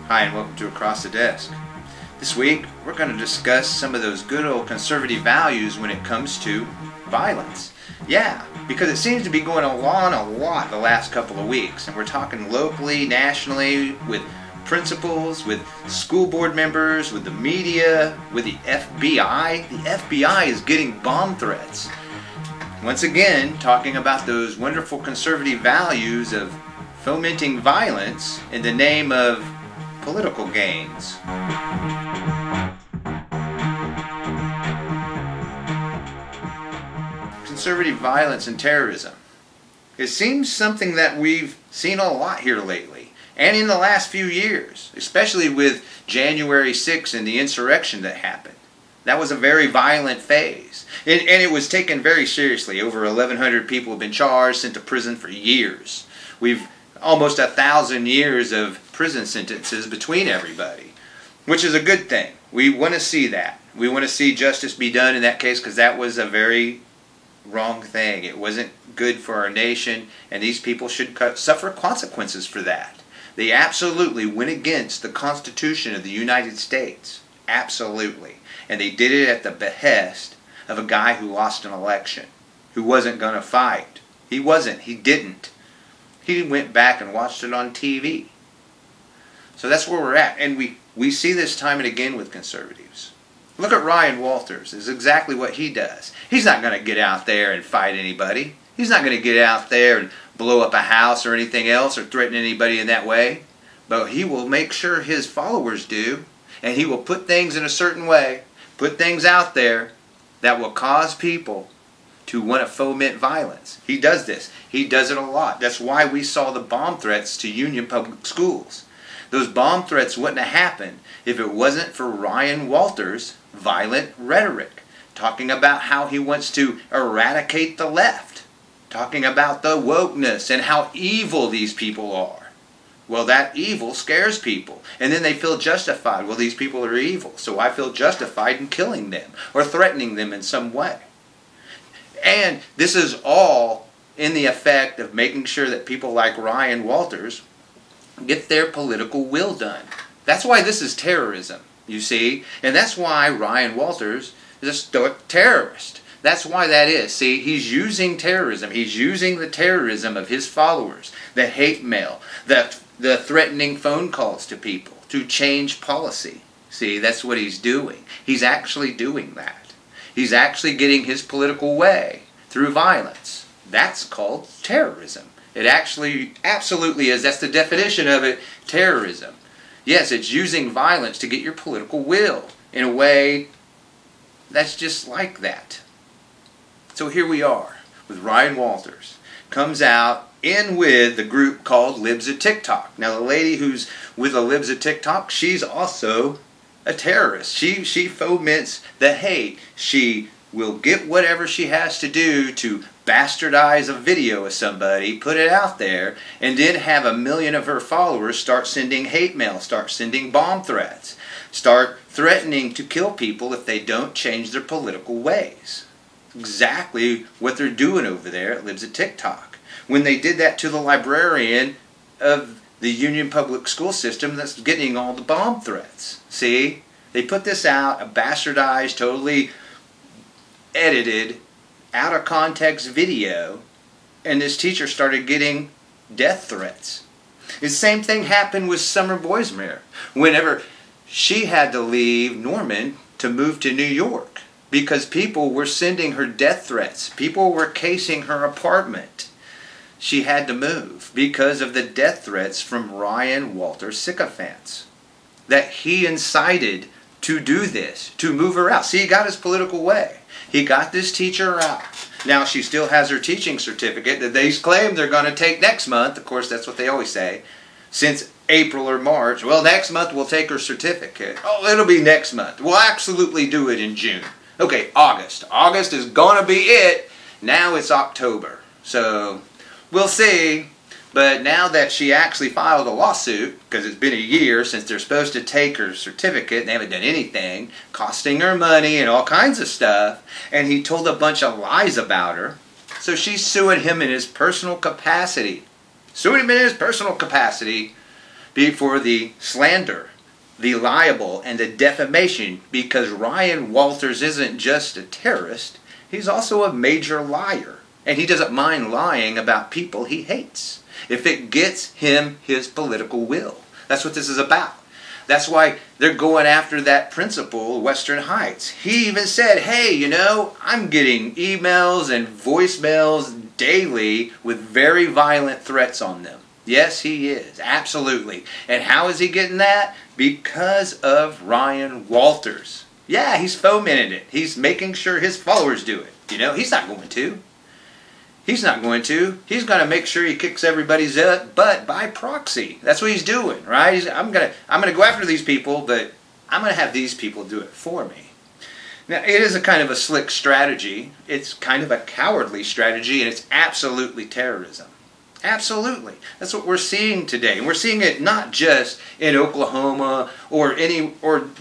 Hi and welcome to Across the Desk. This week we're going to discuss some of those good old conservative values when it comes to violence. Yeah, because it seems to be going on a lot the last couple of weeks, and we're talking locally, nationally, with principals, with school board members, with the media, with the FBI. The FBI is getting bomb threats. Once again, talking about those wonderful conservative values of fomenting violence in the name of political gains. Conservative violence and terrorism. It seems something that we've seen a lot here lately, and in the last few years, especially with January 6th and the insurrection that happened. That was a very violent phase, and it was taken very seriously. Over 1,100 people have been charged, sent to prison for years. We've almost 1,000 years of prison sentences between everybody, which is a good thing. We want to see that. We want to see justice be done in that case, because that was a very wrong thing. It wasn't good for our nation, and these people should suffer consequences for that. They absolutely went against the Constitution of the United States. Absolutely. And they did it at the behest of a guy who lost an election, who wasn't going to fight. He wasn't. He didn't. He went back and watched it on TV. So that's where we're at. And we see this time and again with conservatives. Look at Ryan Walters. Is exactly what he does. He's not going to get out there and fight anybody. He's not going to get out there and blow up a house or anything else or threaten anybody in that way. But he will make sure his followers do. And he will put things in a certain way, put things out there that will cause people to want to foment violence. He does this. He does it a lot. That's why we saw the bomb threats to Union Public Schools. Those bomb threats wouldn't have happened if it wasn't for Ryan Walters' violent rhetoric, talking about how he wants to eradicate the left, talking about the wokeness and how evil these people are. Well, that evil scares people, and then they feel justified. Well, these people are evil, so I feel justified in killing them or threatening them in some way. And this is all in the effect of making sure that people like Ryan Walters get their political will done. That's why this is terrorism, you see, and that's why Ryan Walters is a stoic terrorist. That's why that is. See, he's using terrorism. He's using the terrorism of his followers, the hate mail, the threatening phone calls to people to change policy. See, that's what he's doing. He's actually doing that. He's actually getting his political way through violence. That's called terrorism. It actually absolutely is. That's the definition of it, terrorism. Yes, it's using violence to get your political will in a way that's just like that. So here we are with Ryan Walters. Comes out in with the group called Libs of TikTok. Now the lady who's with the Libs of TikTok, she's also a terrorist. She foments the hate. She will get whatever she has to do to bastardize a video of somebody, put it out there, and then have 1 million of her followers start sending hate mail, start sending bomb threats, start threatening to kill people if they don't change their political ways. Exactly what they're doing over there at Libs of TikTok. When they did that to the librarian of the Union Public School System that's getting all the bomb threats. See? They put this out, a bastardized, totally edited, out of context video, and this teacher started getting death threats. The same thing happened with Summer Boismere. Whenever she had to leave Norman to move to New York because people were sending her death threats. People were casing her apartment. She had to move because of the death threats from Ryan Walters' sycophants that he incited to do this, to move her out. See, he got his political way. He got this teacher out. Now she still has her teaching certificate that they claim they're going to take next month. Of course, that's what they always say. Since April or March. Well, next month we'll take her certificate. Oh, it'll be next month. We'll absolutely do it in June. Okay, August. August is going to be it. Now it's October. So we'll see. But now that she actually filed a lawsuit, because it's been a year since they're supposed to take her certificate, and they haven't done anything, costing her money and all kinds of stuff, and he told a bunch of lies about her, so she's suing him in his personal capacity. Suing him in his personal capacity for the slander, the libel, and the defamation, because Ryan Walters isn't just a terrorist, he's also a major liar. And he doesn't mind lying about people he hates, if it gets him his political will. That's what this is about. That's why they're going after that principal, Western Heights. He even said, hey, you know, I'm getting emails and voicemails daily with very violent threats on them. Yes, he is. Absolutely. And how is he getting that? Because of Ryan Walters. Yeah, he's fomenting it. He's making sure his followers do it. You know, he's not going to. He's not going to. He's going to make sure he kicks everybody's butt by proxy. That's what he's doing, right? I'm going to go after these people, but I'm going to have these people do it for me. Now, it is a kind of a slick strategy. It's kind of a cowardly strategy, and it's absolutely terrorism. Absolutely. That's what we're seeing today. And we're seeing it not just in Oklahoma or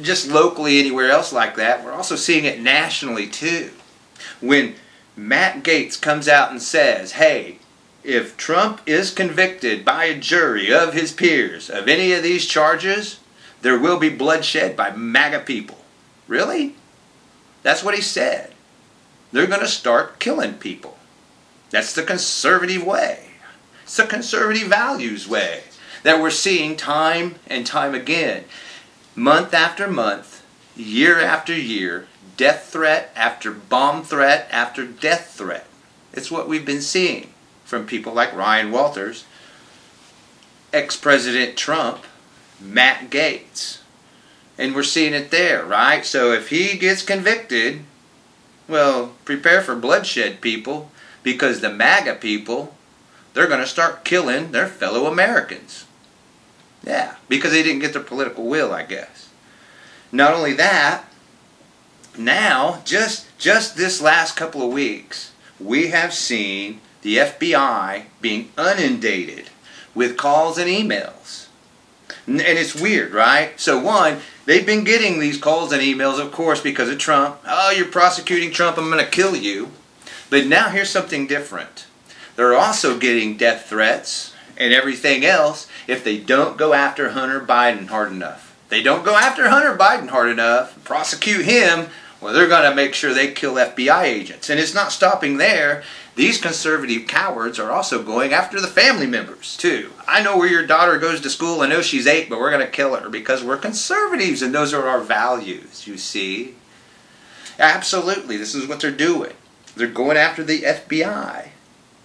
just locally anywhere else like that. We're also seeing it nationally too. When Matt Gaetz comes out and says, hey, if Trump is convicted by a jury of his peers of any of these charges, there will be bloodshed by MAGA people. Really? That's what he said. They're going to start killing people. That's the conservative way. It's the conservative values way that we're seeing time and time again. Month after month, year after year, death threat after bomb threat after death threat. It's what we've been seeing from people like Ryan Walters, ex-President Trump, Matt Gaetz. And we're seeing it there, right? So if he gets convicted, well, prepare for bloodshed, people, because the MAGA people, they're going to start killing their fellow Americans. Yeah, because they didn't get their political will, I guess. Not only that, now, just this last couple of weeks, we have seen the FBI being inundated with calls and emails. And it's weird, right? So one, they've been getting these calls and emails, of course, because of Trump. Oh, you're prosecuting Trump, I'm going to kill you. But now here's something different. They're also getting death threats and everything else if they don't go after Hunter Biden hard enough. They don't go after Hunter Biden hard enough, prosecute him, well, they're going to make sure they kill FBI agents. And it's not stopping there. These conservative cowards are also going after the family members, too. I know where your daughter goes to school. I know she's 8, but we're going to kill her because we're conservatives, and those are our values, you see. Absolutely, this is what they're doing. They're going after the FBI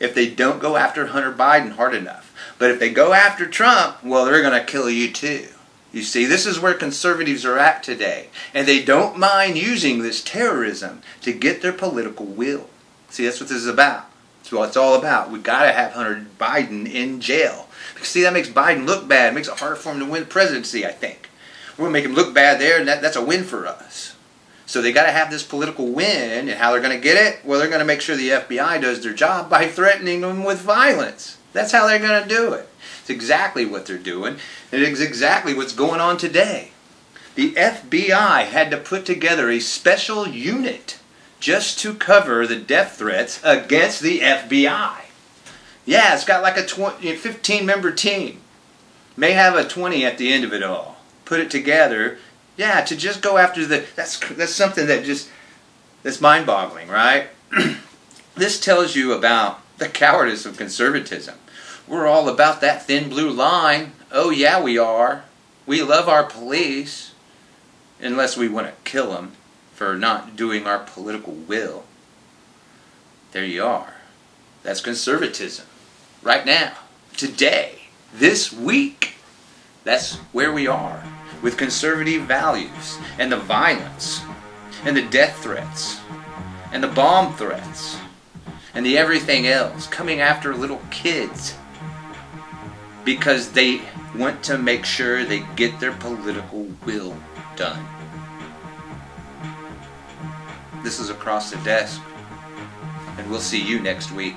if they don't go after Hunter Biden hard enough. But if they go after Trump, well, they're going to kill you, too. You see, this is where conservatives are at today. And they don't mind using this terrorism to get their political will. See, that's what this is about. That's what it's all about. We've got to have Hunter Biden in jail. Because, see, that makes Biden look bad. It makes it harder for him to win the presidency, I think. We're going to make him look bad there, and that's a win for us. So they got to have this political win, and how they're going to get it? Well, they're going to make sure the FBI does their job by threatening them with violence. That's how they're going to do it. It's exactly what they're doing. It is exactly what's going on today. The FBI had to put together a special unit just to cover the death threats against the FBI. Yeah, it's got like a 15-member team. May have a 20 at the end of it all. Put it together, yeah, to just go after the... That's something that's mind-boggling, right? This tells you about the cowardice of conservatism. We're all about that thin blue line. Oh yeah, we are. We love our police. Unless we want to kill them for not doing our political will. There you are. That's conservatism. Right now. Today. This week. That's where we are. With conservative values. And the violence. And the death threats. And the bomb threats. And the everything else. Coming after little kids. Because they want to make sure they get their political will done. This is Across the Desk, and we'll see you next week.